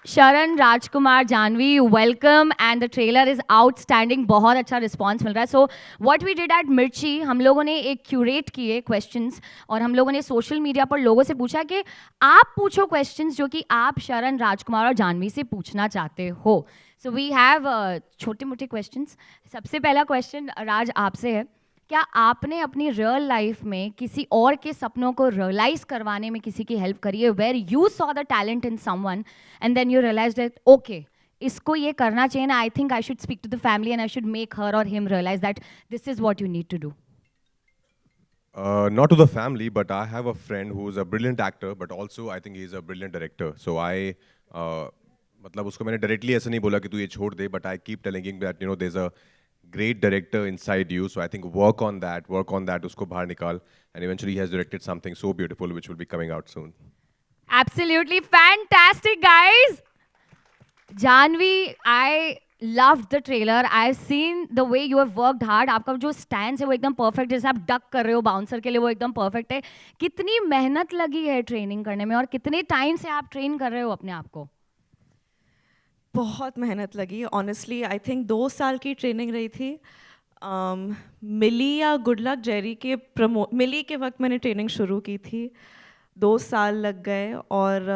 शरण, Rajkumar, Janhvi, welcome and the trailer is outstanding. बहुत अच्छा रिस्पॉन्स मिल रहा है. So what we did at Mirchi, हम लोगों ने एक क्यूरेट किए क्वेश्चंस और हम लोगों ने सोशल मीडिया पर लोगों से पूछा कि आप पूछो क्वेश्चंस जो कि आप शरण, राजकुमार और जानवी से पूछना चाहते हो. सो वी हैव छोटे मोटे क्वेश्चंस. सबसे पहला क्वेश्चन राज आपसे है. क्या आपने अपनी रियल लाइफ में किसी और के सपनों को रियलाइज करवाने में किसी की हेल्प करी है, where you saw the talent in someone and then you realise that okay, इसको ये करना चाहिए ना, I think I should speak to the family and I should make her और him realise that this is what you need to do? Not to the family, but I have a friend who's a brilliant actor, but also I think he's a brilliant director. So मतलब उसको मैंने directly ऐसा नहीं बोला कि तू ये छोड़ दे, but I keep telling him that there's a great director inside you. So I think work on that, उसको बाहर निकाल, and eventually he has directed something so beautiful which will be coming out soon. Absolutely fantastic, guys. Janvi, I loved the trailer. I've seen the way you have worked hard. आपका जो stand है वो एकदम perfect, जैसे आप duck कर रहे हो बाउंसर के लिए, वो एकदम परफेक्ट है. कितनी मेहनत लगी है ट्रेनिंग करने में और कितने टाइम से आप ट्रेन कर रहे हो अपने आप को? बहुत मेहनत लगी ऑनेस्टली. आई थिंक 2 साल की ट्रेनिंग रही थी. मिली या गुड लक जेरी के मिली के वक्त मैंने ट्रेनिंग शुरू की थी. 2 साल लग गए और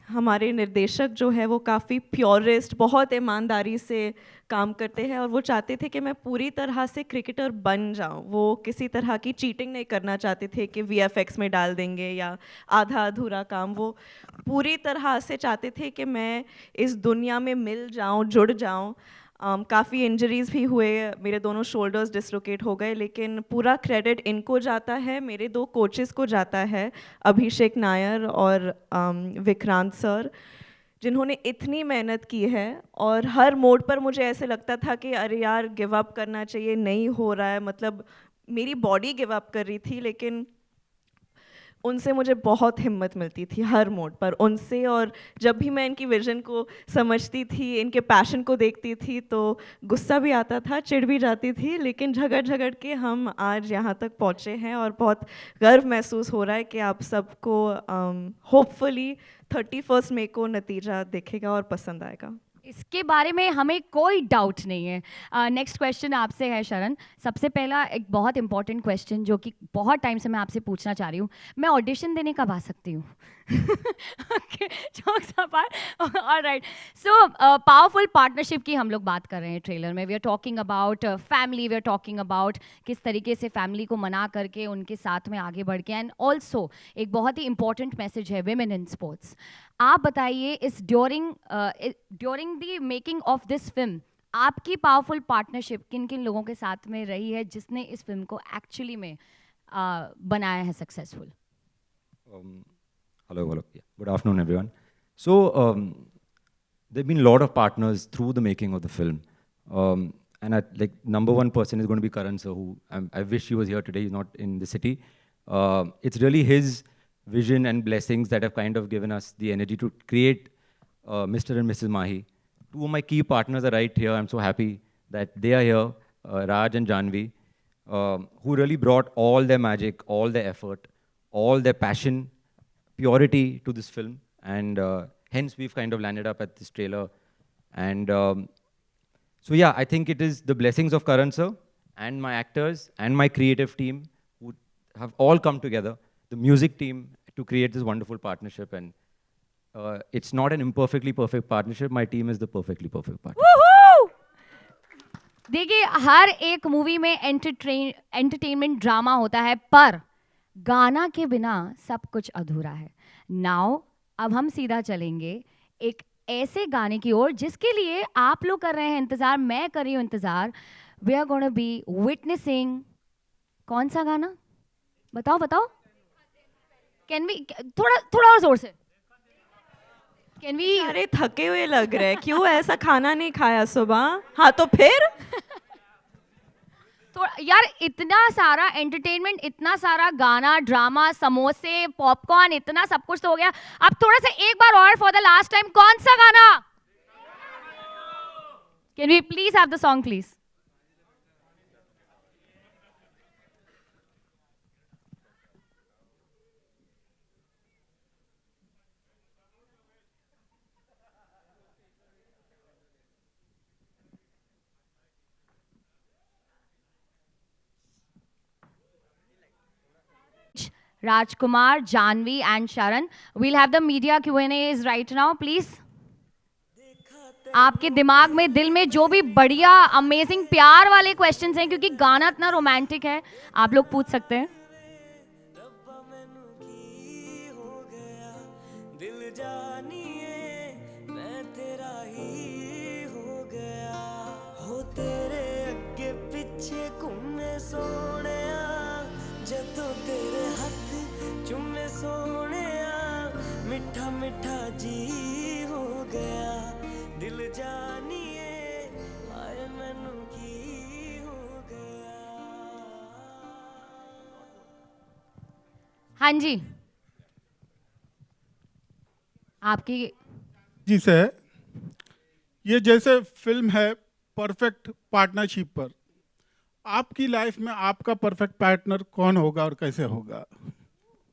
हमारे निर्देशक जो है वो काफ़ी प्योरिस्ट, बहुत ईमानदारी से काम करते हैं और वो चाहते थे कि मैं पूरी तरह से क्रिकेटर बन जाऊं. वो किसी तरह की चीटिंग नहीं करना चाहते थे कि वीएफएक्स में डाल देंगे या आधा अधूरा काम. वो पूरी तरह से चाहते थे कि मैं इस दुनिया में मिल जाऊं, जुड़ जाऊं. काफ़ी इंजरीज़ भी हुए, मेरे दोनों शोल्डर्स डिसलोकेट हो गए, लेकिन पूरा क्रेडिट इनको जाता है, मेरे 2 कोचेस को जाता है, अभिषेक नायर और विक्रांत सर, जिन्होंने इतनी मेहनत की है. और हर मोड पर मुझे ऐसे लगता था कि अरे यार गिव अप करना चाहिए, नहीं हो रहा है. मतलब मेरी बॉडी गिव अप कर रही थी, लेकिन उनसे मुझे बहुत हिम्मत मिलती थी हर मोड पर उनसे. और जब भी मैं इनकी विजन को समझती थी, इनके पैशन को देखती थी, तो गुस्सा भी आता था, चिढ़ भी जाती थी, लेकिन झगड़ झगड़ के हम आज यहाँ तक पहुँचे हैं और बहुत गर्व महसूस हो रहा है कि आप सबको होपफुली 31 मई को नतीजा दिखेगा और पसंद आएगा. इसके बारे में हमें कोई डाउट नहीं है. नेक्स्ट क्वेश्चन आपसे है शरण. सबसे पहला एक बहुत इंपॉर्टेंट क्वेश्चन जो कि बहुत टाइम से मैं आपसे पूछना चाह रही हूँ. मैं ऑडिशन देने कब आ सकती हूँ? Okay, jokes apart, alright. So powerful partnership की हम लोग बात कर रहे हैं ट्रेलर में. We are talking about family, we are talking about किस तरीके से फैमिली को मना करके उनके साथ में आगे बढ़ के, एंड ऑल्सो एक बहुत ही इंपॉर्टेंट मैसेज है विमेन इन स्पोर्ट्स. आप बताइए, इस during the making of this film आपकी पावरफुल पार्टनरशिप किन किन लोगों के साथ में रही है जिसने इस फिल्म को एक्चुअली में बनाया है successful? Hello. Yeah. Good afternoon, everyone. So, there have been a lot of partners through the making of the film. And number one person is going to be Karan sir, who I wish he was here today. He's not in the city. It's really his vision and blessings that have kind of given us the energy to create Mr. and Mrs. Mahi. Two of my key partners are right here. I'm so happy that they are here, Raj and Janvi, who really brought all their magic, all their effort, all their passion, purity to this film. And hence we've kind of landed up at this trailer. And so yeah, I think it is the blessings of Karan sir and my actors and my creative team who have all come together, the music team, to create this wonderful partnership. And it's not an imperfectly perfect partnership. My team is the perfectly perfect partnership. देखिए, हर एक movie में entertainment drama होता है, पर गाना के बिना सब कुछ अधूरा है. नाउ अब हम सीधा चलेंगे एक ऐसे गाने की ओर जिसके लिए आप लोग कर रहे हैं इंतजार, मैं कर रही हूं इंतजार. We are gonna be witnessing. कौन सा गाना? बताओ बताओ. कैन वी थोड़ा थोड़ा और जोर से? Can we? अरे थके हुए लग रहे हैं, क्यों? ऐसा खाना नहीं खाया सुबह? हाँ तो फिर तो यार, इतना सारा एंटरटेनमेंट, इतना सारा गाना, ड्रामा, समोसे, पॉपकॉर्न, इतना सब कुछ तो हो गया. अब थोड़ा सा एक बार और फॉर द लास्ट टाइम, कौन सा गाना? Can we please have the song please? Rajkumar, Janvi, and Sharan. We'll have the media Q&As right now, please. आपके दिमाग में दिल में जो भी बढ़िया अमेजिंग प्यार वाले क्वेश्चंस हैं, क्योंकि गाना इतना रोमांटिक है, आप लोग पूछ सकते हैं. दिल जानिए मैं तेरा ही हो गया हो तेरे अगे पीछे घूमे सोने जदों तेरे हाथ चुमे सोने मिठा मिठा जी हो गया दिल जानिए हाय मैनू की हो गया. हाँ जी, आपकी जी सर, ये जैसे फिल्म है परफेक्ट पार्टनरशिप पर, आपकी लाइफ में आपका परफेक्ट पार्टनर कौन होगा और कैसे होगा?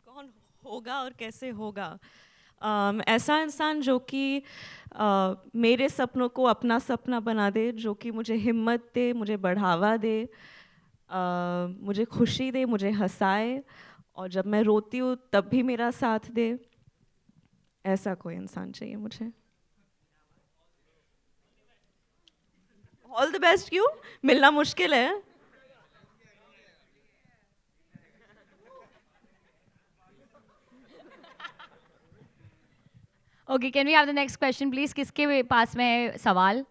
कौन होगा और कैसे होगा? ऐसा इंसान जो कि मेरे सपनों को अपना सपना बना दे, जो कि मुझे हिम्मत दे, मुझे बढ़ावा दे, मुझे खुशी दे, मुझे हंसाए, और जब मैं रोती हूँ तब भी मेरा साथ दे. ऐसा कोई इंसान चाहिए मुझे. All the best. क्यों मिलना मुश्किल है? Okay, can we have the next question please? किसके पास में है सवाल?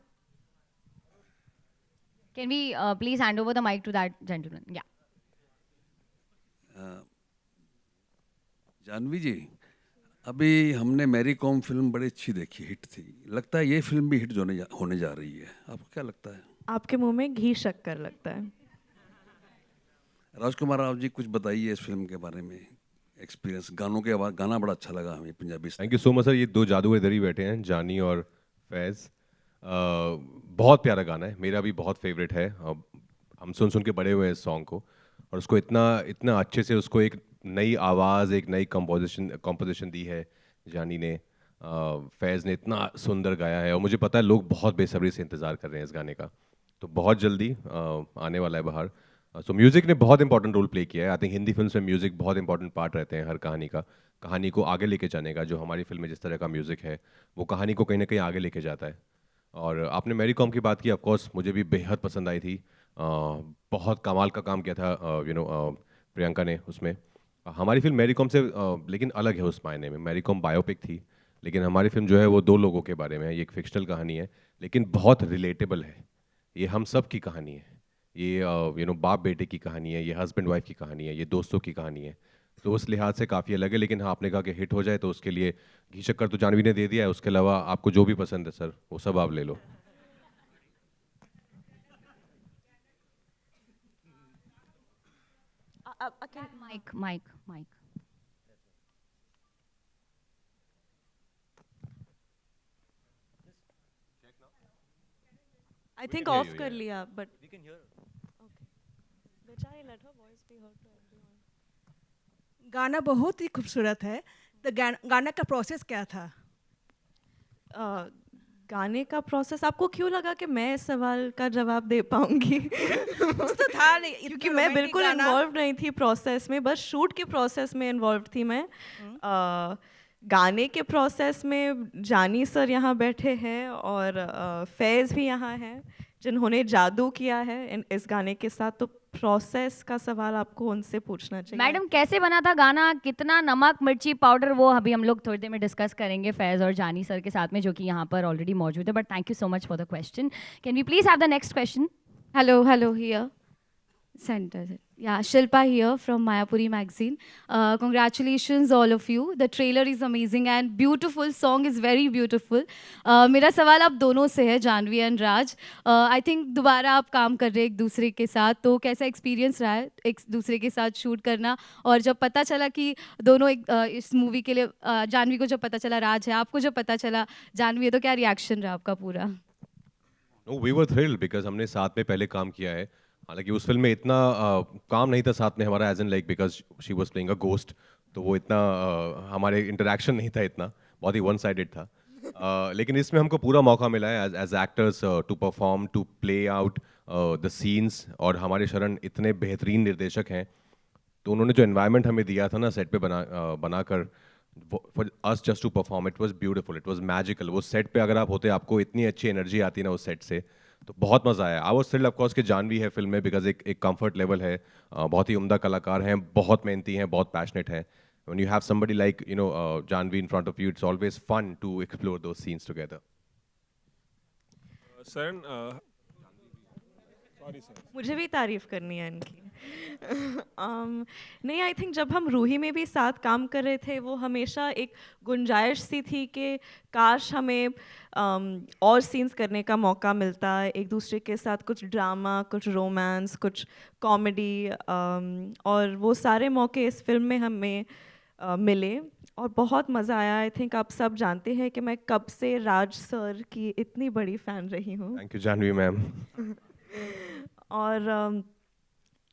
Can we please hand over the mic to that gentleman? या जानवी जी, अभी हमने मैरी कॉम फिल्म बड़ी अच्छी देखी, हिट थी. लगता है ये फिल्म भी हिट होने जा रही है. आपको क्या लगता है? आपके मुंह में घी शक्कर लगता है. राजकुमार राव जी, कुछ बताइए इस फिल्म के बारे में, एक्सपीरियंस. गाना बड़ा अच्छा लगा हमें, Punjabi. Thank you so much sir. ये दो जादूगर इधर ही बैठे हैं, जानी और फैज़. बहुत प्यारा गाना है, मेरा भी बहुत फेवरेट है. हम सुन सुन के बड़े हुए हैं इस सॉन्ग को, और उसको इतना इतना अच्छे से उसको एक नई आवाज़, एक नई कंपोजिशन दी है जानी ने. फैज़ ने इतना सुंदर गाया है, और मुझे पता है लोग बहुत बेसब्री से इंतज़ार कर रहे हैं इस गाने का, तो बहुत जल्दी आने वाला है बाहर. सो म्यूज़िक ने बहुत इंपॉर्टेंट रोल प्ले किया है. आई थिंक हिंदी फिल्म में म्यूज़िक बहुत इंपॉर्टेंट पार्ट रहते हैं हर कहानी का, कहानी को आगे लेके जाने का. जो हमारी फिल्म में जिस तरह का म्यूज़िक है, वो कहानी को कहीं ना कहीं आगे लेके जाता है. और आपने मैरी कॉम की बात की, ऑफ कोर्स मुझे भी बेहद पसंद आई थी. बहुत कमाल का काम किया था प्रियंका ने उसमें. हमारी फिल्म मैरी कॉम से लेकिन अलग है उस मायने में. मैरी कॉम बायोपिक थी, लेकिन हमारी फिल्म जो है वो दो लोगों के बारे में है. ये एक फिक्शनल कहानी है, लेकिन बहुत रिलेटेबल है. ये हम सब की कहानी है. ये बाप बेटे की कहानी है, ये हस्बैंड वाइफ की कहानी है, ये दोस्तों की कहानी है. तो उस लिहाज से काफ़ी अलग है. लेकिन हाँ, आपने कहा कि हिट हो जाए तो उसके लिए घी शक्कर तो जानवी ने दे दिया है. उसके अलावा आपको जो भी पसंद है सर, वो सब आप ले लो. Mike mike mike. I think can hear of you, कर yeah. लिया, बट बेचारी, let her voice be heard to everyone. गाना बहुत ही खूबसूरत है. तो गाना का प्रोसेस क्या था? गाने का प्रोसेस, आपको क्यों लगा कि मैं इस सवाल का जवाब दे पाऊंगी? कुछ तो था नहीं, क्योंकि मैं बिल्कुल इन्वॉल्व नहीं थी प्रोसेस में, बस शूट के प्रोसेस में इन्वॉल्व थी मैं. गाने के प्रोसेस में जानी सर यहाँ बैठे हैं, और फैज़ भी यहाँ हैं, जिन्होंने जादू किया है इस गाने के साथ. तो प्रोसेस का सवाल आपको उनसे पूछना चाहिए. मैडम, कैसे बना था गाना, कितना नमक मिर्ची पाउडर, वो अभी हम लोग थोड़ी देर में डिस्कस करेंगे फैज़ और जानी सर के साथ में, जो कि यहाँ पर ऑलरेडी मौजूद है. But thank you so much for the question. Can we please have the next question? Hello, here. Center. Yeah, Shilpa here from Mayapuri magazine. Congratulations all of you. The trailer is amazing and beautiful. Song is very beautiful. मेरा सवाल आप दोनों से है, Janvi and Raj. I think दोबारा आप काम कर रहे हैं एक दूसरे के साथ, तो कैसा एक्सपीरियंस रहा है एक दूसरे के साथ शूट करना? और जब पता चला कि दोनों इस मूवी के लिए, जानवी को जब पता चला राज है, आपको जब पता चला जानवी है, तो क्या रिएक्शन रहा आपका पूरा? No, we were thrilled because हमने साथ में पहले काम किया है. हालांकि उस फिल्म में इतना काम नहीं था साथ में हमारा, as an like because she was playing a ghost, तो वो इतना हमारे इंटरेक्शन नहीं था, इतना बहुत ही वन साइडेड था. लेकिन इसमें हमको पूरा मौका मिला है as actors to perform, to play out the scenes. और हमारे शरण इतने बेहतरीन निर्देशक हैं, तो उन्होंने जो एनवायरनमेंट हमें दिया था ना सेट पे बनाकर, for us just to perform, it was beautiful, it was magical. वो सेट पे अगर आप होते, आपको इतनी अच्छी एनर्जी आती ना उस सेट से, तो बहुत मज़ा आया। I was thrilled of course कि जानवी है फिल्म में, बिकॉज एक कंफर्ट लेवल है, बहुत ही उम्दा कलाकार हैं, बहुत मेहनती हैं, बहुत पैशनेट हैं। When you have somebody like, Janvi in front of you, it's always fun to explore those scenes together. Sir sorry sir, मुझे भी तारीफ करनी है इनकी। नहीं, आई थिंक जब हम रूही में भी साथ काम कर रहे थे, वो हमेशा एक गुंजाइश सी थी कि काश हमें और सीन्स करने का मौका मिलता, एक दूसरे के साथ कुछ ड्रामा, कुछ रोमांस, कुछ कॉमेडी, और वो सारे मौके इस फिल्म में हमें मिले और बहुत मज़ा आया। आई थिंक आप सब जानते हैं कि मैं कब से राज सर की इतनी बड़ी फ़ैन रही हूँ। Thank you, Janvi ma'am. और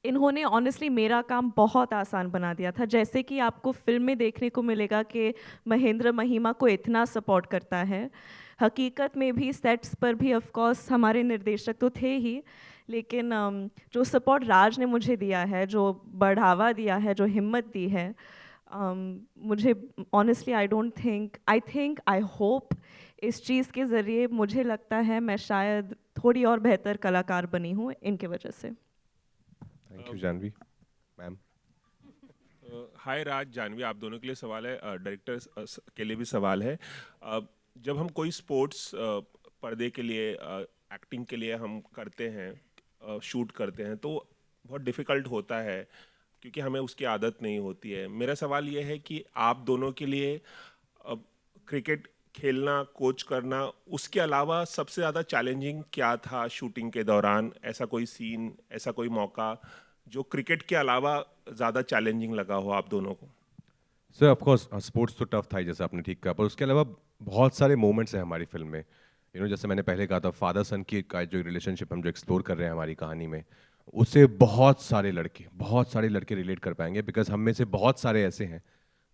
इन्होंने ऑनेस्टली मेरा काम बहुत आसान बना दिया था। जैसे कि आपको फिल्म में देखने को मिलेगा कि महेंद्र महिमा को इतना सपोर्ट करता है, हकीकत में भी सेट्स पर भी ऑफ कोर्स हमारे निर्देशक तो थे ही, लेकिन जो सपोर्ट राज ने मुझे दिया है, जो बढ़ावा दिया है, जो हिम्मत दी है, मुझे ऑनेस्टली आई होप इस चीज़ के ज़रिए मुझे लगता है मैं शायद थोड़ी और बेहतर कलाकार बनी हूँ इनके वजह से। Thank you, Janvi ma'am. हाय राज, जानवी, आप दोनों के लिए सवाल है, डायरेक्टर्स के लिए भी सवाल है। जब हम कोई स्पोर्ट्स पर्दे के लिए, एक्टिंग के लिए हम करते हैं, शूट करते हैं, तो बहुत डिफ़िकल्ट होता है क्योंकि हमें उसकी आदत नहीं होती है। मेरा सवाल ये है कि आप दोनों के लिए क्रिकेट खेलना, कोच करना, उसके अलावा सबसे ज़्यादा चैलेंजिंग क्या था शूटिंग के दौरान? ऐसा कोई सीन, ऐसा कोई मौका जो क्रिकेट के अलावा ज़्यादा चैलेंजिंग लगा हो आप दोनों को? सर ऑफ कोर्स स्पोर्ट्स तो टफ था ही, जैसे आपने ठीक कहा, पर उसके अलावा बहुत सारे मोमेंट्स हैं हमारी फिल्म में। जैसे मैंने पहले कहा था, फादर सन की का जो रिलेशनशिप हम जो एक्सप्लोर कर रहे हैं हमारी कहानी में, उससे बहुत सारे लड़के रिलेट कर पाएंगे, बिकॉज हम में से बहुत सारे ऐसे हैं,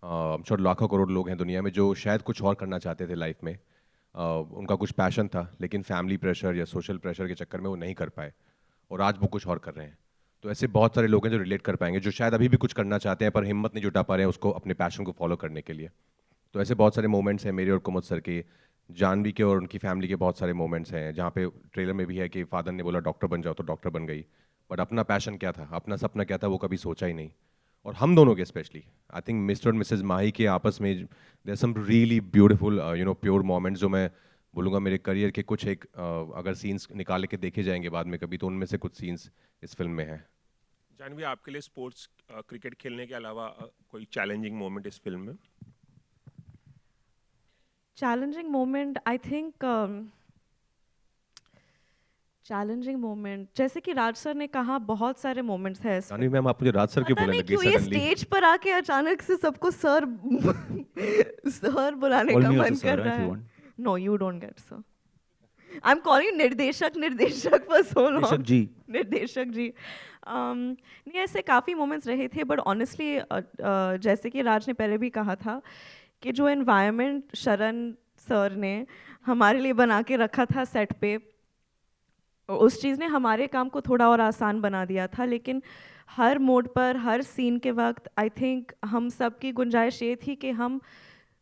श्योर लाखों करोड़ लोग हैं दुनिया में, जो शायद कुछ और करना चाहते थे लाइफ में, उनका कुछ पैशन था, लेकिन फैमिली प्रेशर या सोशल प्रेशर के चक्कर में वो नहीं कर पाए, और आज वो कुछ और कर रहे हैं। तो ऐसे बहुत सारे लोग हैं जो रिलेट कर पाएंगे, जो शायद अभी भी कुछ करना चाहते हैं पर हिम्मत नहीं जुटा पा रहे हैं उसको, अपने पैशन को फॉलो करने के लिए। तो ऐसे बहुत सारे मोमेंट्स हैं मेरे और कुमुद सर के, जानवी के और उनकी फैमिली के बहुत सारे मोमेंट्स हैं, जहाँ पे ट्रेलर में भी है कि फादर ने बोला डॉक्टर बन जाओ, तो डॉक्टर बन गई, बट अपना पैशन क्या था, अपना सपना क्या था, वो कभी सोचा ही नहीं। और हम दोनों के स्पेशली, आई थिंक मिस्टर और मिसेज माही के आपस में there some really beautiful pure moments, जो मैं बोलूँगा मेरे करियर के कुछ एक अगर सीन्स निकाल के देखे जाएंगे बाद में कभी, तो उनमें से कुछ सीन्स इस फिल्म में हैं। जानवी, आपके लिए स्पोर्ट्स, क्रिकेट खेलने के अलावा कोई चैलेंजिंग मोमेंट इस फिल्म में? Challenging moment, I think challenging moment, जैसे कि राज सर ने कहा, बहुत सारे मोमेंट्स हैं जानवी मैम, आप मुझे राज सर क्यों पता बोलने नहीं लगी क्यों ये सडनली? स्टेज पर आके अचानक से सबको सर सर बुलाने Call का me मन also sir, कर if रहा you है। want. No, you don't get sir, I am calling निर्देशक फॉर सो लॉन्ग। निर्देशक जी। निर्देशक जी। नहीं, ऐसे काफ़ी मोमेंट्स रहे थे, बट ऑनेस्टली जैसे कि राज ने पहले भी कहा था कि जो एनवायरनमेंट शरण सर ने हमारे लिए बना के रखा था सेट पे, उस चीज़ ने हमारे काम को थोड़ा और आसान बना दिया था। लेकिन हर मोड पर, हर सीन के वक्त आई थिंक हम सब की गुंजाइश ये थी कि हम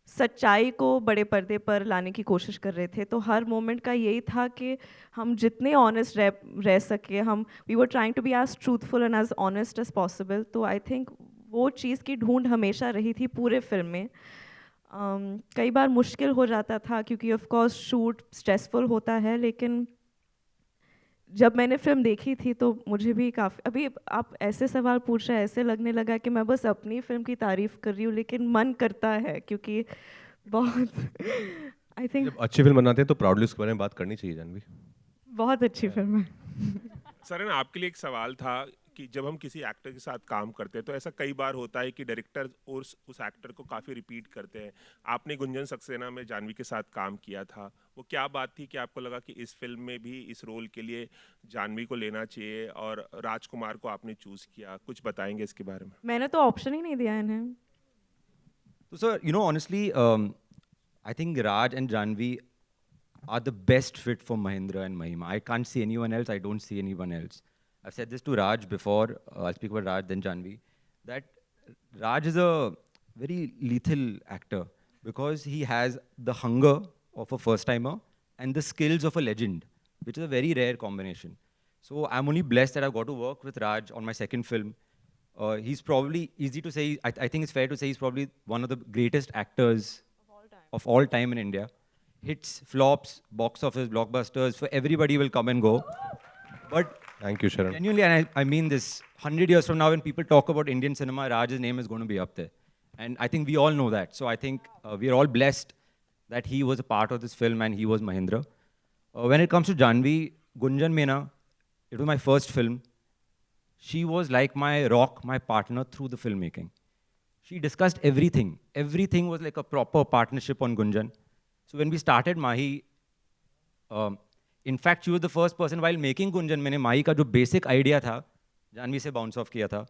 सच्चाई को बड़े पर्दे पर लाने की कोशिश कर रहे थे। तो हर मोमेंट का यही था कि हम जितने ऑनेस्ट रह सके, हम we were trying to be as truthful and as honest as possible. तो आई थिंक वो चीज़ की ढूंढ हमेशा रही थी पूरे फिल्म में। कई बार मुश्किल हो जाता था क्योंकि ऑफ कोर्स शूट स्ट्रेसफुल होता है, लेकिन जब मैंने फिल्म देखी थी तो मुझे भी काफ़ी, अभी आप ऐसे सवाल पूछ रहे हैं, ऐसे लगने लगा कि मैं बस अपनी फिल्म की तारीफ़ कर रही हूँ, लेकिन मन करता है क्योंकि बहुत आई थिंक जब अच्छी फिल्म बनाते हैं तो प्राउडली उसके बारे में बात करनी चाहिए जानवी। बहुत अच्छी फिल्म है। सर, आपके लिए एक सवाल था कि जब हम किसी एक्टर के साथ काम करते हैं तो ऐसा कई बार होता है कि डायरेक्टर और उस एक्टर को काफ़ी रिपीट करते हैं। आपने गुंजन सक्सेना में जानवी के साथ काम किया था, वो क्या बात थी कि आपको लगा कि इस फिल्म में भी इस रोल के लिए जानवी को लेना चाहिए और राजकुमार को आपने चूज़ किया? कुछ बताएंगे इसके बारे में? मैंने तो ऑप्शन ही नहीं दिया इन्हें। So, sir, honestly, I think Raj and Janvi are the best fit for Mahindra and Mahima. I can't see anyone else. I don't see anyone else. I've said this to Raj before. I'll speak about Raj, then Janvi. that Raj is a very lethal actor because he has the hunger of a first timer and the skills of a legend, which is a very rare combination. So I'm only blessed that I got to work with Raj on my second film. He's probably easy to say. I think it's fair to say he's probably one of the greatest actors of all time in India. Hits, flops, box office, blockbusters, for everybody will come and go. But Thank you, Sharon. genuinely, and I mean this, 100 years from now, when people talk about Indian cinema, Raj's name is going to be up there. And I think we all know that. So I think we are all blessed that he was a part of this film and he was Mahindra. When it comes to Janvi, Gunjan Mena, it was my first film. She was like my rock, my partner through the filmmaking. She discussed everything. Everything was like a proper partnership on Gunjan. So when we started Mahi, in fact, she was the first person while making Gunjan, मैंने माही का जो basic idea था, जानवी से bounce off किया था.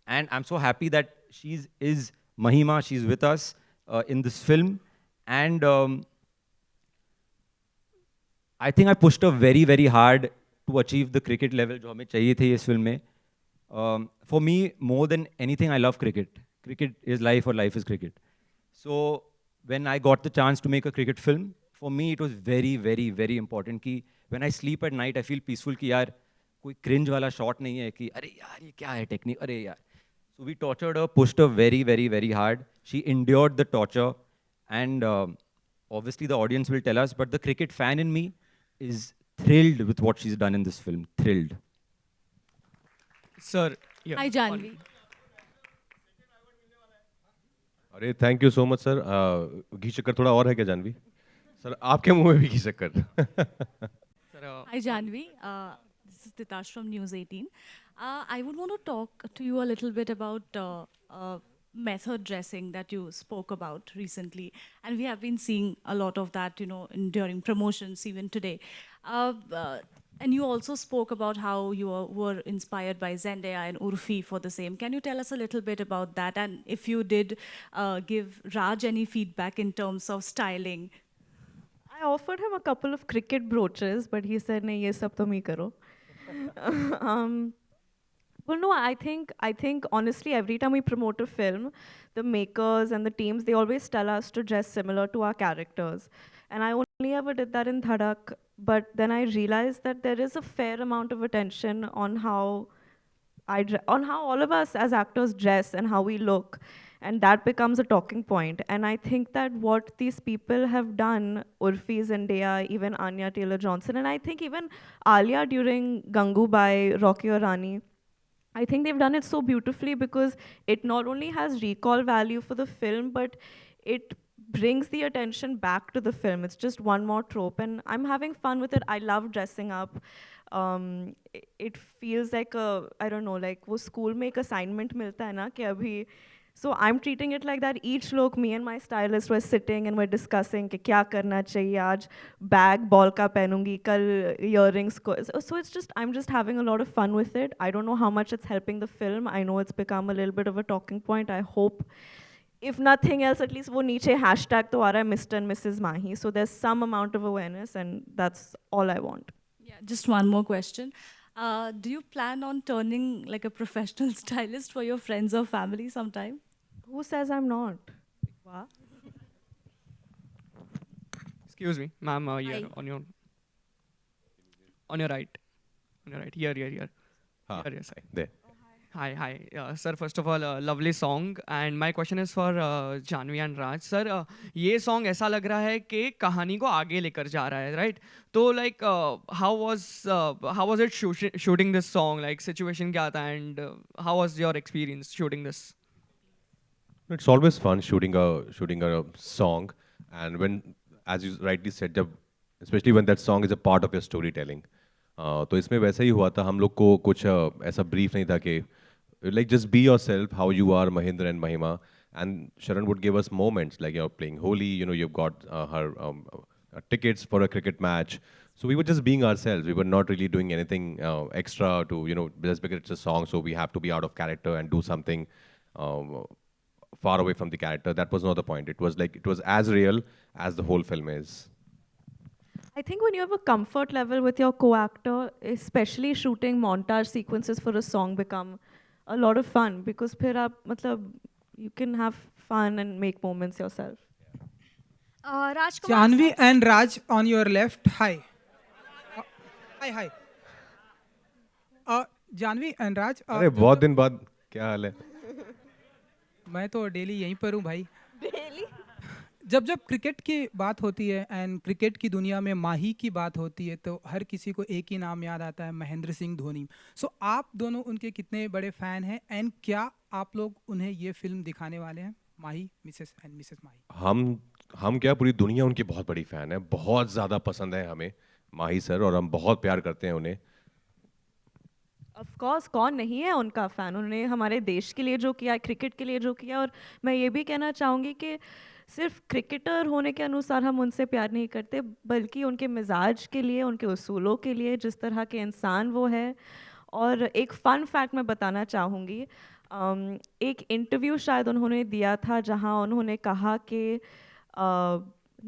And I'm so happy that she is Mahima, she's with us in this film. And I think I pushed her very, very hard to achieve the cricket level जो हमें चाहिए थे इस film में. For me, more than anything, I love cricket. Cricket is life or life is cricket. So when I got the chance to make a cricket film, for me it was very, very, very important कि when I sleep at night, I feel peaceful कि यार कोई cringe वाला shot नहीं है कि अरे यार ये क्या है technique, अरे यार. So we tortured her, pushed her very, very, very hard. She endured the torture, and obviously the audience will tell us, but the cricket fan in me is thrilled with what she's done in this film. Thrilled. Sir, yeah. Hi, Janvi. अरे thank you so much sir. घी शक्कर थोड़ा और है क्या Janvi? Sir आपके मुंह में भी घी शक्कर. Hi, Janvi. This is Titash from News 18. I would want to talk to you a little bit about method dressing that you spoke about recently. And we have been seeing a lot of that, during promotions, even today. And you also spoke about how you were inspired by Zendaya and Urfi for the same. Can you tell us a little bit about that? And if you did give Raj any feedback in terms of styling? I offered him a couple of cricket brooches, but he said, "नहीं ये सब तुम ही करो." Well, no, I think honestly, every time we promote a film, the makers and the teams, they always tell us to dress similar to our characters. And I only ever did that in Dhadak, but then I realized that there is a fair amount of attention on how on how all of us as actors dress and how we look. And that becomes a talking point. And I think that what these people have done, Urfi, Zendaya, even Anya Taylor-Johnson, and I think even Alia during Gangubai, Rocky or Rani, I think they've done it so beautifully because it not only has recall value for the film, but it brings the attention back to the film. It's just one more trope, and I'm having fun with it. I love dressing up. It feels like I don't know, like वो school में एक assignment मिलता है ना कि अभी. So I'm treating it like that. Each look, me and my stylist were sitting and we're discussing कि क्या करना चाहिए आज, bag ball का पहनूंगी, कल earrings को. So it's just, I'm just having a lot of fun with it. I don't know how much it's helping the film. I know it's become a little bit of a talking point. I hope, if nothing else, at least वो नीचे hashtag तो आ रहा है Mr. and Mrs. Mahi. So there's some amount of awareness, and that's all I want. Yeah, just one more question. Do you plan on turning like a professional stylist for your friends or family sometime? Who says I'm not? Wow. Excuse me, ma'am, Hi. here on your right. On your right. Here. हाँ, Here, yes. there. Hi. Sir, first of all, lovely song. And my question is for Janvi and Raj. Sir, ये song ऐसा लग रहा है कि कहानी को आगे लेकर जा रहा है, right? तो like, how was it shooting this song? Like, situation क्या था, and how was your experience shooting this? It's always fun shooting a song, and when, as you rightly said, especially when that song is a part of your storytelling. तो इसमें वैसा ही हुआ था. हम लोग को कुछ ऐसा brief नहीं था कि like just be yourself, how you are, Mahindra and Mahima. And Sharan would give us moments like you're playing Holi, you've got her tickets for a cricket match. So we were just being ourselves. We were not really doing anything extra to, just because it's a song, so we have to be out of character and do something far away from the character. That was not the point. It was as real as the whole film is. I think when you have a comfort level with your co-actor, especially shooting montage sequences for a song become a lot of fun because फिर आप मतलब you can have fun and make moments yourself. Rajkumar Janvi and Raj on your left. Hi. Hi. Janvi and Raj. अरे बहुत दिन बाद क्या हाल है? मैं तो डेली यहीं पर हूँ भाई. जब क्रिकेट की बात होती है एंड क्रिकेट की दुनिया में माही की बात होती है तो हर किसी को एक ही नाम याद आता है, महेंद्र सिंह धोनी. सो आप दोनों उनके कितने बड़े फैन हैं एंड क्या आप लोग उन्हें ये फिल्म दिखाने वाले हैं, माही मिसेस माही? हम क्या, पूरी दुनिया उनकी बहुत बड़ी फ़ैन है, बहुत ज़्यादा पसंद है हमें माही सर, और हम बहुत प्यार करते हैं उन्हें. ऑफ कोर्स, कौन नहीं है उनका फ़ैन. उन्होंने हमारे देश के लिए जो किया, क्रिकेट के लिए जो किया. और मैं ये भी कहना चाहूँगी कि सिर्फ क्रिकेटर होने के अनुसार हम उनसे प्यार नहीं करते, बल्कि उनके मिजाज के लिए, उनके उसूलों के लिए, जिस तरह के इंसान वो है. और एक फ़न फैक्ट मैं बताना चाहूँगी. एक इंटरव्यू शायद उन्होंने दिया था जहाँ उन्होंने कहा कि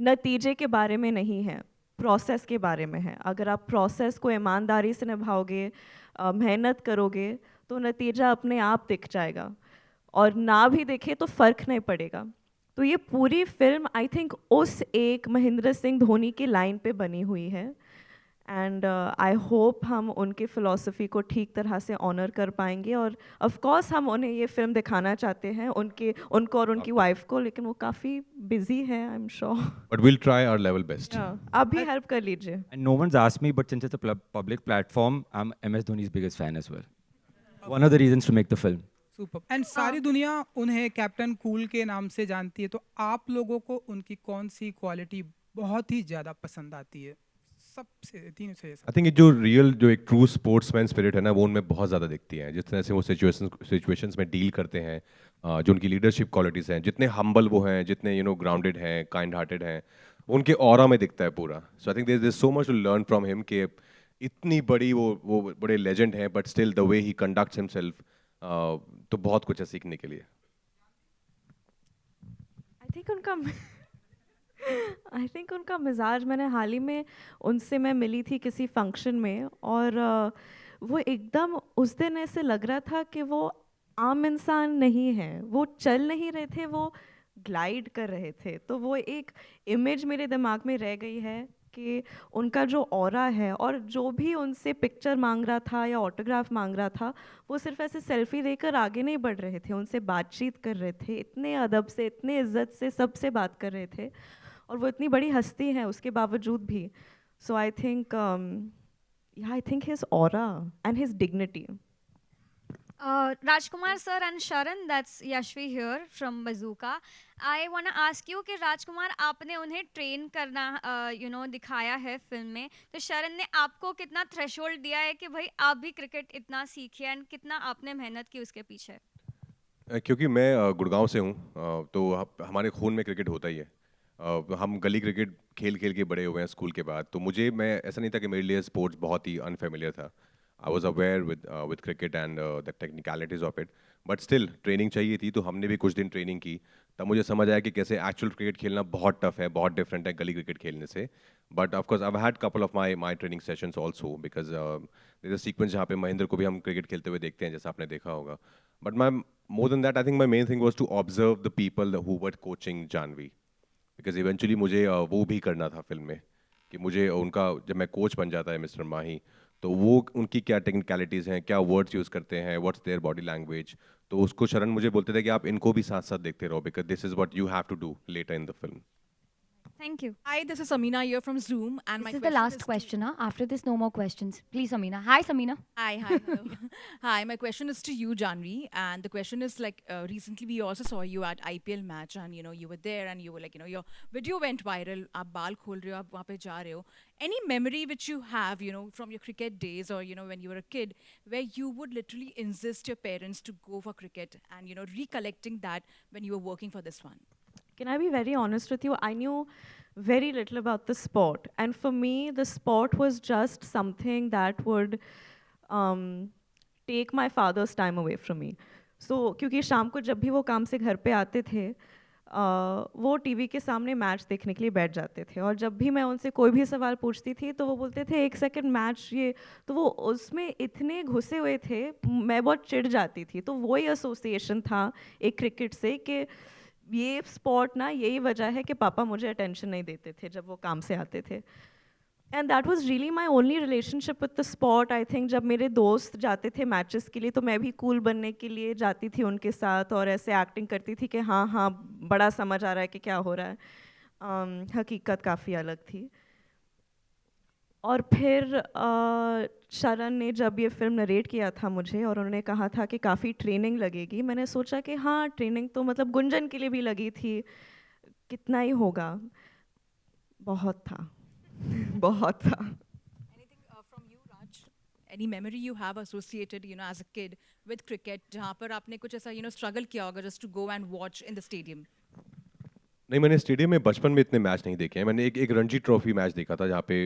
नतीजे के बारे में नहीं है, प्रोसेस के बारे में है. अगर आप प्रोसेस को ईमानदारी से निभाओगे, मेहनत करोगे, तो नतीजा अपने आप दिख जाएगा. और ना भी दिखे तो फ़र्क नहीं पड़ेगा. तो ये पूरी फिल्म आई थिंक उस एक महेंद्र सिंह धोनी की लाइन पे बनी हुई है. एंड आई होप हम उनके फ़िलॉसफी को ठीक तरह से ऑनर कर पाएंगे. और ऑफ कोर्स हम उन्हें ये फिल्म दिखाना चाहते हैं, उनको और उनकी वाइफ को, लेकिन वो काफ़ी बिजी है, I am sure. But we'll try our level best. आप भी हेल्प कर लीजिए. And no one's asked me, but since it's a public platform, I'm MS Dhoni's biggest fan as well. One of the reasons to make the film. Super. And सारी दुनिया उन्हें captain cool के नाम से जानती है, तो आप लोगों को उनकी कौन सी क्वालिटी बहुत ही ज़्यादा पसंद आती है? सबसे तीनों से. आई थिंक जो एक ट्रू स्पोर्ट्समैन स्पिरिट है ना, वो उनमें बहुत ज़्यादा दिखती है. जिस तरह से वो सिचुएशंस में डील करते हैं, जो उनकी लीडरशिप क्वालिटीज़ हैं, जितने हम्बल वो हैं, जितने ग्राउंडेड हैं, काइंड हार्टेड हैं, उनके ऑरा में दिखता है पूरा. So I think there is so much to learn from him कि इतनी बड़ी वो बड़े लेजेंड हैं, but still the way he conducts himself, तो बहुत कुछ है सीखने के लिए. आई थिंक उनका मिजाज, मैंने हाल ही में उनसे मैं मिली थी किसी फंक्शन में, और वो एकदम उस दिन ऐसे लग रहा था कि वो आम इंसान नहीं है. वो चल नहीं रहे थे, वो ग्लाइड कर रहे थे. तो वो एक इमेज मेरे दिमाग में रह गई है कि उनका जो ऑरा है, और जो भी उनसे पिक्चर मांग रहा था या ऑटोग्राफ मांग रहा था, वो सिर्फ ऐसे सेल्फी देकर आगे नहीं बढ़ रहे थे, उनसे बातचीत कर रहे थे, इतने अदब से, इतने इज्जत से सबसे बात कर रहे थे. और वो इतनी बड़ी हस्ती है उसके बावजूद भी. So I think his aura and his dignity. Rajkumar sir and Sharan, that's Yashvi here from Bazooka. I want to ask you कि राजकुमार, आपने उन्हें ट्रेन करना दिखाया है फिल्म में, तो शरण ने आपको कितना थ्रेशोल्ड दिया है कि भाई आप भी क्रिकेट इतना सीखिए, एंड कितना आपने मेहनत की उसके पीछे? क्योंकि मैं गुड़गांव से हूँ, तो हमारे खून में क्रिकेट होता ही है. हम गली क्रिकेट खेल के बड़े हुए हैं स्कूल के बाद. तो मैं ऐसा नहीं था कि मेरे लिए स्पोर्ट्स बहुत ही अनफेमिलियर था. I was aware with cricket and the technicalities of it, but still training चाहिए थी. तो हमने भी कुछ दिन ट्रेनिंग की, तब मुझे समझ आया कि कैसे एक्चुअल क्रिकेट खेलना बहुत टफ है, बहुत डिफरेंट है गली क्रिकेट खेलने से. But of course I had couple of my training sessions also, because there is a sequence जहाँ पे महेंद्र को भी हम क्रिकेट खेलते हुए देखते हैं, जैसा आपने देखा होगा. But more than that, I think my main thing was to observe the people who were coaching Janhvi, because eventually मुझे वो भी करना था फिल्म में, कि मुझे उनका, जब मैं कोच बन जाता है मिस्टर माही, तो वो उनकी क्या टेक्निकलिटीज़ हैं, क्या वर्ड्स यूज़ करते हैं, व्हाट्स देयर बॉडी लैंग्वेज. तो उसको शरण मुझे बोलते थे कि आप इनको भी साथ साथ देखते रहो, because this is what you have to do later in the film. Thank you. Hi, this is Samina here from Zoom, and This is the last question. After this, no more questions. Please, Samina. Hi, Samina. Hi, hello. Hi, my question is to you, Janvi, and the question is like recently we also saw you at IPL match, and you were there, and you were like your video went viral. आप बाल खोल रहे हो, आप वहाँ पे जा रहे हो. Any memory which you have, from your cricket days, or when you were a kid, where you would literally insist your parents to go for cricket, and recollecting that when you were working for this one? Can I be very honest with you? I knew very little about the sport. And for me, the sport was just something that would take my father's time away from me. So, क्योंकि शाम को जब भी वो काम से घर पे आते थे, वो टीवी के सामने मैच देखने के लिए बैठ जाते थे, और जब भी मैं उनसे कोई भी सवाल पूछती थी तो वो बोलते थे 1 सेकंड मैच ये, तो वो उसमें इतने घुसे हुए थे, मैं बहुत चिढ़ जाती थी। तो वही एसोसिएशन था एक क्रिकेट से कि ये स्पॉट ना, यही वजह है कि पापा मुझे अटेंशन नहीं देते थे जब वो काम से आते थे। And that was really my only relationship with the spot. I think जब मेरे दोस्त जाते थे मैचेस के लिए तो मैं भी कूल बनने के लिए जाती थी उनके साथ, और ऐसे एक्टिंग करती थी कि हाँ हाँ बड़ा समझ आ रहा है कि क्या हो रहा है। हकीकत काफ़ी अलग थी। और फिर शरण ने जब ये फिल्म नरेट किया था मुझे, और उन्होंने कहा था कि काफ़ी ट्रेनिंग लगेगी, मैंने सोचा कि हाँ ट्रेनिंग तो मतलब गुंजन के लिए भी लगी थी, कितना ही होगा, बहुत था बहुत था। Anything from you, Raj? Any memory you have associated, you know, as a kid with cricket, जहाँ पर आपने कुछ ऐसा, you know, struggle किया होगा just to go and watch in the stadium? नहीं, मैंने स्टेडियम में बचपन में इतने मैच नहीं देखे हैं। मैंने एक रणजी ट्रॉफी मैच देखा था जहाँ पे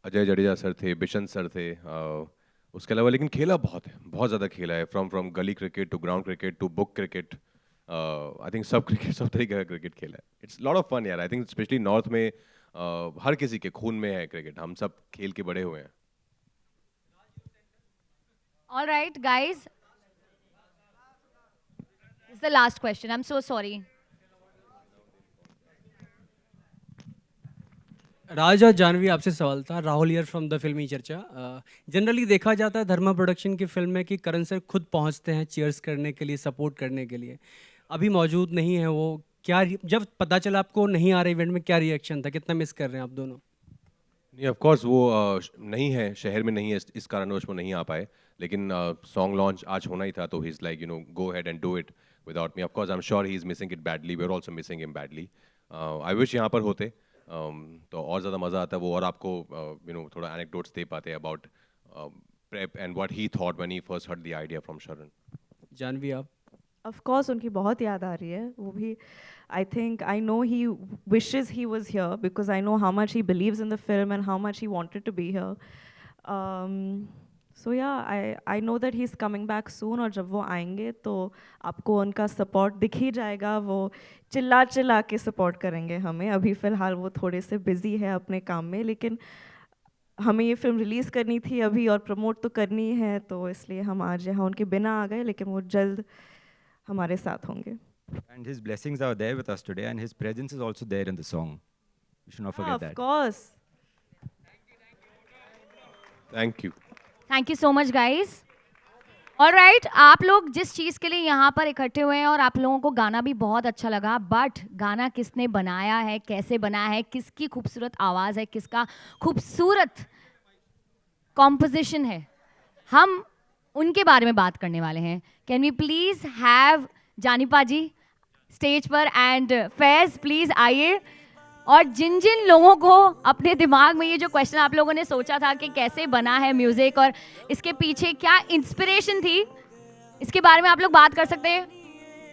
अजय जडेजा सर थे, बिशन सर थे, उसके अलावा लेकिन खेला बहुत है, बहुत ज़्यादा खेला है, फ्रॉम गली cricket to ground cricket to book cricket. I think सब क्रिकेट, सब तरीके का क्रिकेट खेला है। इट्स लॉट ऑफ फन यार। आई थिंक स्पेशली नॉर्थ में हर किसी के खून में है क्रिकेट, हम सब खेल के बड़े हुए हैं। All right, guys. This is the last question. I'm so sorry. राज और जानवी, आपसे सवाल था। राहुल हियर फ्रॉम द फिल्मी चर्चा। जनरली देखा जाता है धर्मा प्रोडक्शन की फिल्म में कि करण सर खुद पहुंचते हैं चीयर्स करने के लिए, सपोर्ट करने के लिए। अभी मौजूद नहीं है वो, क्या जब पता चला आपको नहीं आ रहे इवेंट में, क्या रिएक्शन था, कितना मिस कर रहे हैं आप दोनों? नहीं, ऑफ कोर्स वो नहीं है, शहर में नहीं है, इस कारणवश वो नहीं आ पाए, लेकिन सॉन्ग लॉन्च आज होना ही था, तो he is like go ahead and do it without me. Of course I am sure he is missing it badly, we are also missing him badly. I wish यहाँ पर होते तो और ज़्यादा मज़ा आता वो, और आपको थोड़ा एनेक्डोट्स दे पाते about prep and what he thought when he first heard the idea from शरण। जानवी आप? ऑफ कोर्स उनकी बहुत याद आ रही है, वो भी। I think I know he wishes he was here because I know how much he believes in the film and how much he wanted to be here. So yeah I know that he is coming back soon, और जब वो आएंगे तो आपको उनका support दिख ही जाएगा। वो चिल्ला चिल्ला के सपोर्ट करेंगे हमें। अभी फ़िलहाल वो थोड़े से बिज़ी है अपने काम में, लेकिन हमें ये फिल्म रिलीज़ करनी थी अभी और प्रमोट तो करनी है, तो इसलिए हम आज यहाँ उनके बिना आ गए, लेकिन वो जल्द हमारे साथ होंगे। And his blessings are there with us today, and his presence is also there in the song. You should not forget that. Of course. Thank you. Thank you so much, guys. All right, आप लोग जिस चीज़ के लिए यहाँ पर इकट्ठे हुए हैं और आप लोगों को गाना भी बहुत अच्छा लगा, बट गाना किसने बनाया है, कैसे बनाया है, किसकी खूबसूरत आवाज़ है, किसका खूबसूरत कॉम्पोजिशन है, हम उनके बारे में बात करने वाले हैं। कैन वी प्लीज़ हैव जानीपा जी स्टेज पर, एंड फैज़ प्लीज़ आइए। और जिन जिन लोगों को अपने दिमाग में ये जो क्वेश्चन आप लोगों ने सोचा था कि कैसे बना है म्यूज़िक और इसके पीछे क्या इंस्पिरेशन थी, इसके बारे में आप लोग बात कर सकते हैं।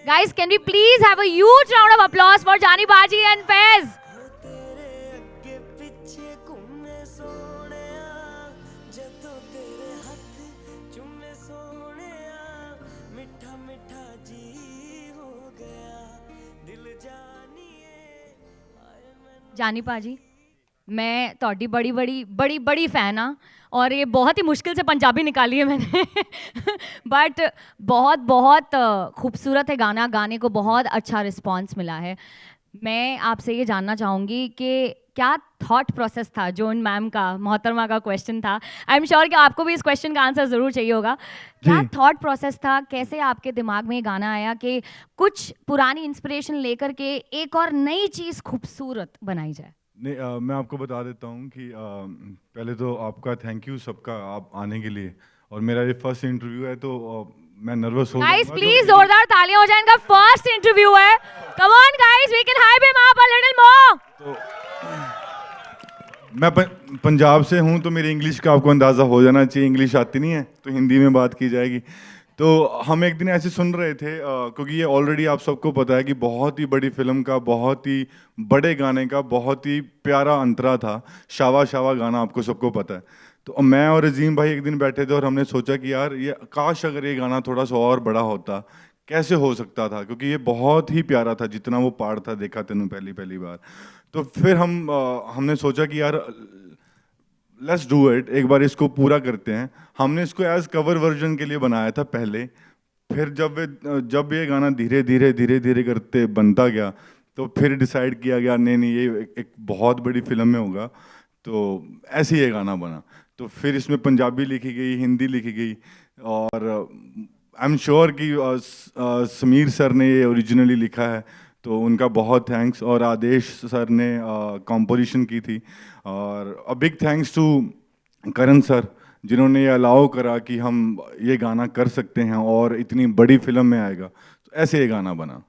Guys, can we please have a huge round of applause for Jaani बाजी एंड फैज। जानी पाजी, मैं तोड़ी बड़ी बड़ी बड़ी बड़ी फ़ैन हाँ, और ये बहुत ही मुश्किल से पंजाबी निकाली है मैंने बट बहुत बहुत खूबसूरत है गाना, गाने को बहुत अच्छा रिस्पांस मिला है। मैं आपसे ये जानना चाहूँगी कि क्या थॉट प्रोसेस था, जो उन मैम का, मोहतरमा का क्वेश्चन था, आई एम श्योर कि आपको भी इस क्वेश्चन का आंसर ज़रूर चाहिए होगा। क्या थॉट प्रोसेस था, कैसे आपके दिमाग में ये गाना आया कि कुछ पुरानी इंस्पिरेशन लेकर के एक और नई चीज़ खूबसूरत बनाई जाए? नहीं, मैं आपको बता देता हूँ कि पहले तो आपका थैंक यू सबका, आप आने के लिए, और मेरा ये फर्स्ट इंटरव्यू है तो मैं नर्वस हो गाइस प्लीज जोरदार तालियां हो जाए, इनका फर्स्ट इंटरव्यू है। Come on guys, we can hype him up a little more. तो मैं पंजाब से हूँ तो मेरी इंग्लिश का आपको अंदाज़ा हो जाना चाहिए, इंग्लिश आती नहीं है तो हिंदी में बात की जाएगी। तो हम एक दिन ऐसे सुन रहे थे, क्योंकि ये ऑलरेडी आप सबको पता है कि बहुत ही बड़ी फिल्म का, बहुत ही बड़े गाने का बहुत ही प्यारा अंतरा था, शावा शावा गाना आपको सबको पता है। तो मैं और अजीम भाई एक दिन बैठे थे और हमने सोचा कि यार ये काश अगर ये गाना थोड़ा सा और बड़ा होता, कैसे हो सकता था, क्योंकि ये बहुत ही प्यारा था जितना वो पार्ट था, देखा तेनू पहली पहली बार। तो फिर हमने सोचा कि यार लेट्स डू इट, एक बार इसको पूरा करते हैं। हमने इसको एज कवर वर्जन के लिए बनाया था पहले, फिर जब ये गाना धीरे धीरे करते बनता गया, तो फिर डिसाइड किया गया नहीं नहीं ये एक बहुत बड़ी फिल्म में होगा, तो ऐसे ही ये गाना बना। तो फिर इसमें पंजाबी लिखी गई, हिंदी लिखी गई, और आई एम श्योर कि समीर सर ने ये ओरिजिनली लिखा है, तो उनका बहुत थैंक्स। और आदेश सर ने कंपोजिशन की थी, और a big thanks to Karan sir जिन्होंने ये अलाउ करा कि हम ये गाना कर सकते हैं और इतनी बड़ी फिल्म में आएगा, तो ऐसे ये गाना बना।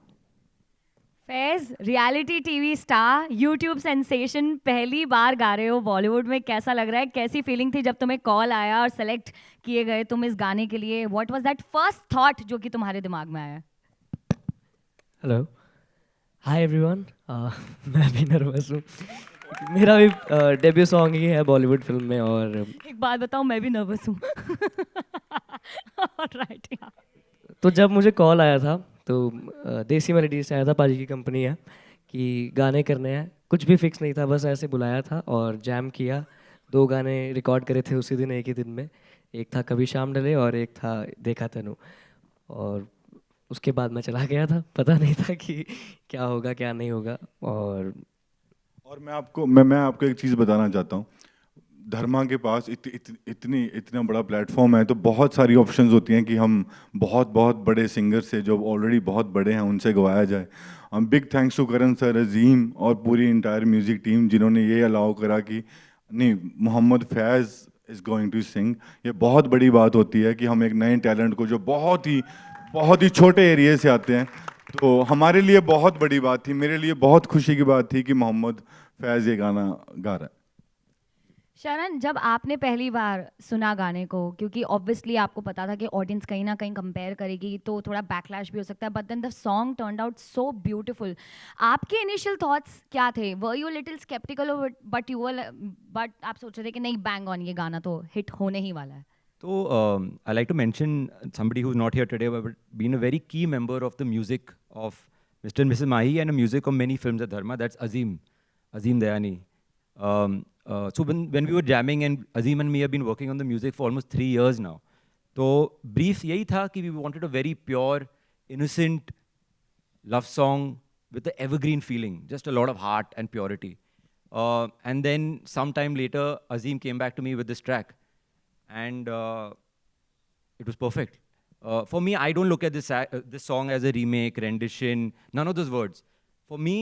Faiz, reality TV star, YouTube sensation, पहली बार गा रहे हो बॉलीवुड में, कैसा लग रहा है? कैसी फीलिंग थी जब तुम्हें कॉल आया और सेलेक्ट किए गए तुम इस गाने के लिए? What was that first thought जो कि तुम्हारे दिमाग में आया? Hello, hi everyone. मैं भी नर्वस हूँ, मेरा भी डेब्यू सॉन्ग ही है बॉलीवुड फिल्म में। और एक बात बताओ, मैं भी नर्वस हूँ। राइट, तो जब मुझे कॉल आया था तो देसी मेलोडीज से आया था, पाजी की कंपनी है, कि गाने करने हैं। कुछ भी फिक्स नहीं था, बस ऐसे बुलाया था और जैम किया। 2 गाने रिकॉर्ड करे थे उसी दिन, एक ही दिन में। एक था कभी शाम ढले और एक था देखा तेनू। और उसके बाद मैं चला गया था, पता नहीं था कि क्या होगा क्या नहीं होगा। और मैं आपको एक चीज़ बताना चाहता हूँ। धर्मा के पास इतना बड़ा प्लेटफॉर्म है, तो बहुत सारी ऑप्शंस होती हैं कि हम बहुत बड़े सिंगर से जो ऑलरेडी बहुत बड़े हैं उनसे गवाया जाए। Big thanks to Karan sir, Azeem और पूरी इंटायर म्यूज़िक टीम जिन्होंने ये अलाउ करा कि नहीं, मोहम्मद फैज़ इज़ गोइंग टू सिंग। ये बहुत बड़ी बात होती है कि हम एक नए टैलेंट को, जो बहुत ही छोटे एरिए से आते हैं, तो हमारे लिए बहुत बड़ी बात थी, मेरे लिए बहुत खुशी की बात थी कि मोहम्मद फैज़ ये गाना गा रहा है। शरण, जब आपने पहली बार सुना गाने को, क्योंकि ऑब्वियसली आपको पता था कि ऑडियंस कहीं ना कहीं कंपेयर करेगी, तो थोड़ा बैकलैश भी हो सकता है, but then the song turned out so beautiful. आपके इनिशियल थॉट्स क्या थे? Were you little sceptical but आप सोच रहे थे कि नहीं, बैंग ऑन, ये गाना तो हिट होने ही वाला है? So, I like to mention somebody who's not here today, but been a very key member of the music of Mr. and Mrs. Mahi and the music of many films at Dharma. That's Azim Dayani. So when we were jamming, and Azim and me have been working on the music for almost 3 years now. So brief यही था कि we wanted a very pure, innocent love song with the evergreen feeling, just a lot of heart and purity. And then sometime later, Azim came back to me with this track. And it was perfect. For me, I don't look at this song as a remake, rendition, none of those words. For me,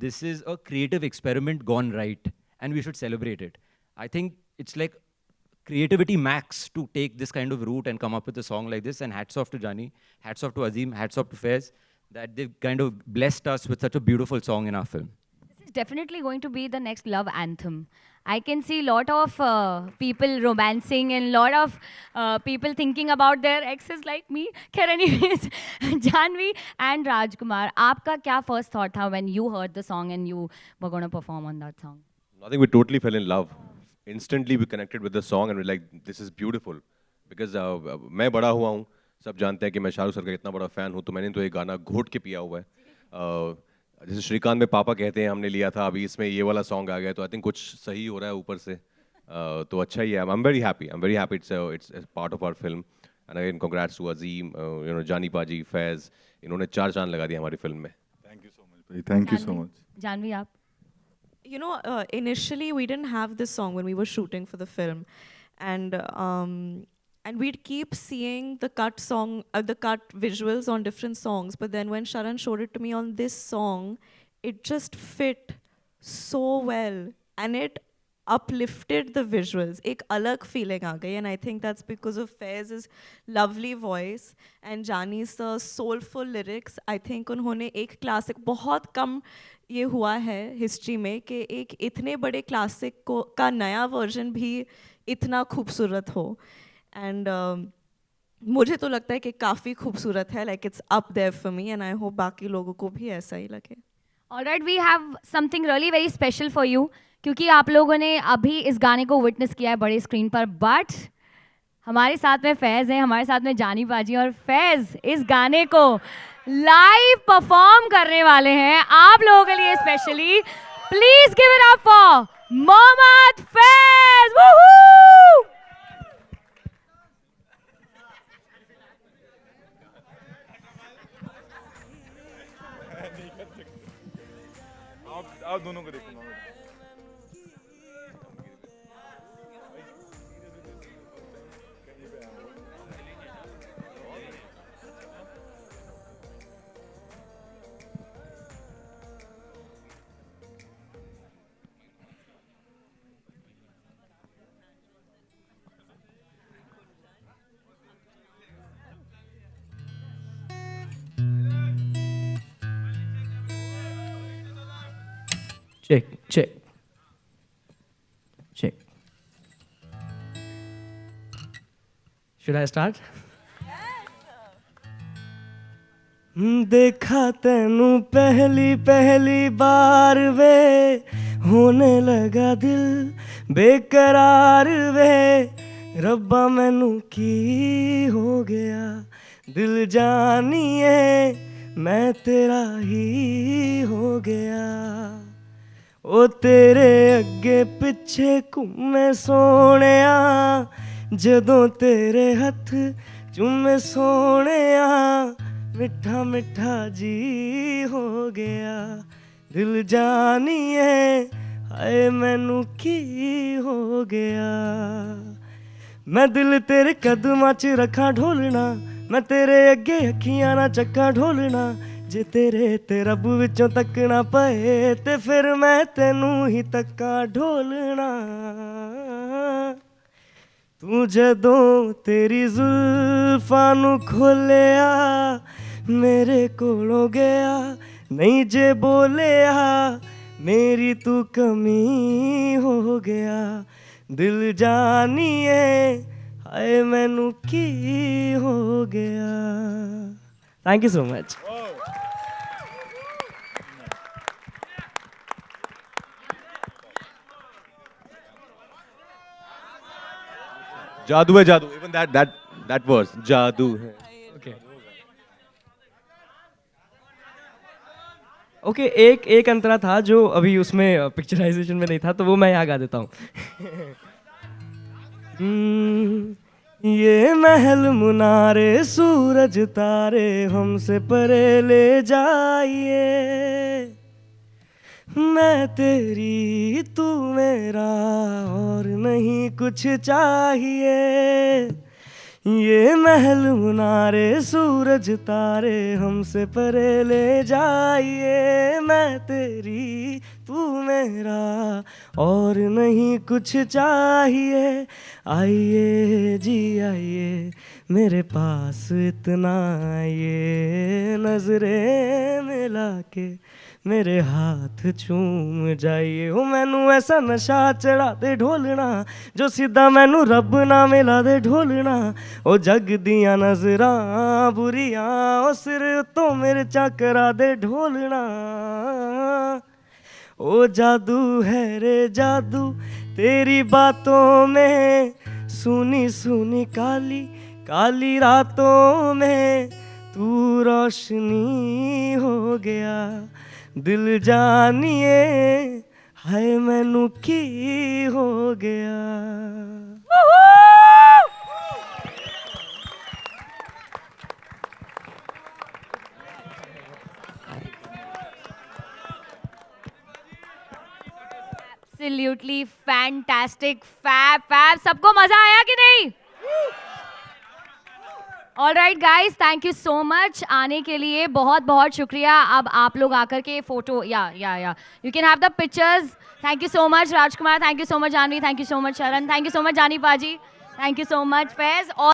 this is a creative experiment gone right, and we should celebrate it. I think it's like creativity max to take this kind of route and come up with a song like this, and hats off to Jani, hats off to Azim, hats off to Faiz, that they've kind of blessed us with such a beautiful song in our film. This is definitely going to be the next love anthem. I can see a lot of people romancing and a lot of people thinking about their exes like me. Khair, anyways, Janvi and Rajkumar, आपका क्या first thought था when you heard the song and you were going to perform on that song? I think we totally fell in love. Instantly we connected with the song and we're like, this is beautiful. Because मैं बड़ा हुआ हूँ, सब जानते हैं कि मैं Shahrukh sir का इतना बड़ा फ़ैन हूँ, तो मैंने तो ये गाना घोट के पिया हुआ है। जैसे श्रीकांत में पापा कहते हैं हमने लिया था, अभी इसमें ये वाला सॉन्ग आ गया, तो आई थिंक कुछ सही हो रहा है ऊपर से, तो अच्छा ही है। I am very happy it's part of our film. And again congrats to Azeem, Jaani paaji, फैज़, इन्होंने 4 चांद लगा दिया हमारी फिल्म में। Thank you so much, thank you so much. Janhvi, आप? You know, initially we didn't have this song when we were shooting for the film, and we'd keep seeing the cut visuals on different songs. But then when Sharan showed it to me on this song, it just fit so well, and it uplifted the visuals. एक अलग feeling आ गई, and I think that's because of Faiz's lovely voice and Jani's soulful lyrics. I think उन्होंने एक classic, बहुत कम ये हुआ है history में कि एक इतने बड़े क्लासिक का नया वर्जन भी इतना खूबसूरत हो। एंड मुझे तो लगता है कि काफ़ी खूबसूरत है, like it's up there for me, and I hope बाकी लोगों को भी ऐसा ही लगे। Alright, we have something really very special for you, क्योंकि आप लोगों ने अभी इस गाने को विटनेस किया है बड़े स्क्रीन पर, बट हमारे साथ में फैज़ हैं, हमारे साथ में जानी बाजी, और फैज़ इस गाने को लाइव परफॉर्म करने वाले हैं आप लोगों के लिए specially. Please give it up for Mohammed Faiz. Woohoo! आप दोनों को देखो. Check, check. Check. Should I start? देखा तेनू पहली पहली बार वे, होने लगा दिल बेकरार वे. रब्बा मैनू की हो गया, दिल जानिए मैं तेरा ही हो गया. ओ तेरे अगे पिछे घूमे सोहणिया, जदों तेरे हथ चूमे सोहणिया. मिठा मिठा जी हो गया, दिल जानिए हाय मैनू की हो गया. मैं दिल तेरे कदमां च रखा ढोलना, मैं तेरे अगे अखियां ना चक्का ढोलना. जे तेरे ते रब विचों तकना पए, ते फिर मैं तेनू ही तक्का ढोलना. तू जदों तेरी जुल्फां नू खोलिया, मेरे कोलों गया नहीं जे बोलिया. मेरी तू कमी हो गया, दिल जानिए हाय मैनू की हो गया. Thank you so much. जादू है जादू. Even that verse, जादू है. ओके, एक अंतरा था जो अभी उसमें पिक्चराइजेशन में नहीं था, तो वो मैं यहाँ गा देता हूँ. ये महल मुनारे सूरज तारे हमसे परे ले जाइए. मैं तेरी तू मेरा और नहीं कुछ चाहिए. ये महल मुनारे सूरज तारे हमसे परे ले जाइए. मैं तेरी तू मेरा और नहीं कुछ चाहिए. आइए जी आइए मेरे पास इतना आइए. नजरें मिला के मेरे हाथ चूम जाइए. हो मैनू ऐसा नशा चढ़ा दे ढोलना, जो सीधा मैनू रब ना मिला दे ढोलना. ओ जग दियां नजरां बुरियां, ओ सिर तो मिर्चा करा दे ढोलना. ओ जादू है रे जादू तेरी बातों में, सुनी सुनी काली काली रातों में. तू रोशनी हो गया, दिल जानिए हाय मैनू की हो गया. Absolutely fantastic, fab. सबको मजा आया कि नहीं? All right guys, thank you so much आने के लिए. बहुत बहुत शुक्रिया. अब आप लोग आकर के फोटो या you can have the pictures. Thank you so much Rajkumar, thank you so much Janvi, thank you so much Sharan, thank you so much Jani Paji, thank you so much Faiz.